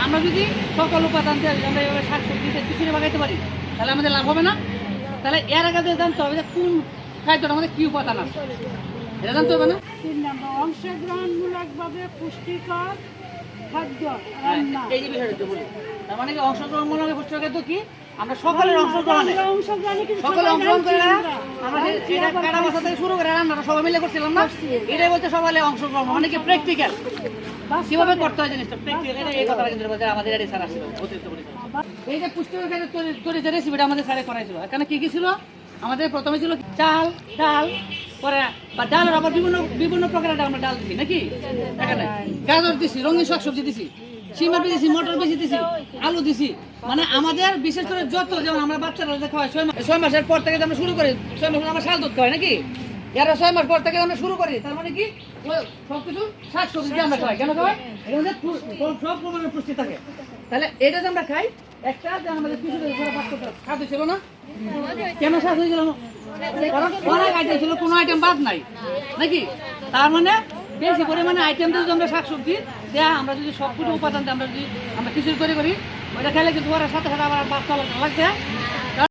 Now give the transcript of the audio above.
আমরা যদি সকল উপাদান দিয়ে আমরা এইভাবে শাকসবজিতে খিচুড়ি বাগাইতে পারি তাহলে আমাদের লাভ হবে না? তাহলে এর আগে জানতে হবে যে কোন খাদ্যটার মধ্যে কী উপাদান আছে, এটা জানতে হবে না? 3 নম্বর অংশগ্রহণমূলকভাবে পুষ্টিকর খাদ্য রান্না। এই যে বিষয়টা বলি, তার মানে কি অংশগ্রহণমূলক পুষ্টিকর খাদ্য কি? আমরা সকলের অংশগ্রহণে সকলে অংশগ্রহণ করে আমরা এটা কাটা মশলা থেকে শুরু করে রান্নাটা সবাই মিলে করছিলাম না, এটাই বলছে সবাই অংশগ্রহণ, মানে কি প্র্যাকটিক্যাল কিভাবে করতে হয় জিনিসটা প্র্যাকটিক্যাল। এই কথাটা কিন্তু আমাদের এটাই স্যার আসছিল অতিরিক্ত পরিচয়। এই যে পুষ্টিকর খাদ্য তৈরি যে রেসিপিটা আমাদের স্যারে করাইছিল, এখানে কি কি ছিল? আমাদের প্রথমে ছিল চাল, ডাল, পরে বা ডালের আবার বিভিন্ন প্রকারের আমরা ডাল দিছি নাকি, এখানে গাজর দিছি, রঙিন শাকসবজি দিছি, সিমের বীজ দিছি, মটর বীজ দিছি, আলু দিছি। মানে আমাদের বিশেষ করে যত, যেমন আমরা বাচ্চারা খাওয়াই 6 মাসের পর থেকে আমরা শুরু করি, 6 মাস আমরা শাল দুধ খাওয়াই নাকি, এরা 6 মাস পর থেকে আমরা শুরু করি। তার মানে কি সবকিছু শাকসবজি দিয়ে আমরা খাওয়াই। কেন খাওয়াই? এর মধ্যে সব প্রকারের পুষ্টি থাকে। তাহলে এটা যে আমরা খাই, একটা যে আমাদের কিছু খাদ্য ছিল না, কেন স্বাদ হয়েছিল? কারণ অনেক আইটেম ছিল, কোনো আইটেম বাদ নাই নাকি। তার মানে বেশি পরিমাণে আইটেম দিয়ে যদি আমরা শাকসবজি দেয়া, আমরা যদি সবগুলো উপাদান দিয়ে আমরা যদি খিচুড়ি তৈরি করি, ওইটা খেলে কিন্তু ওরা সাথে সাথে আবার বাচ্চা লাগছে।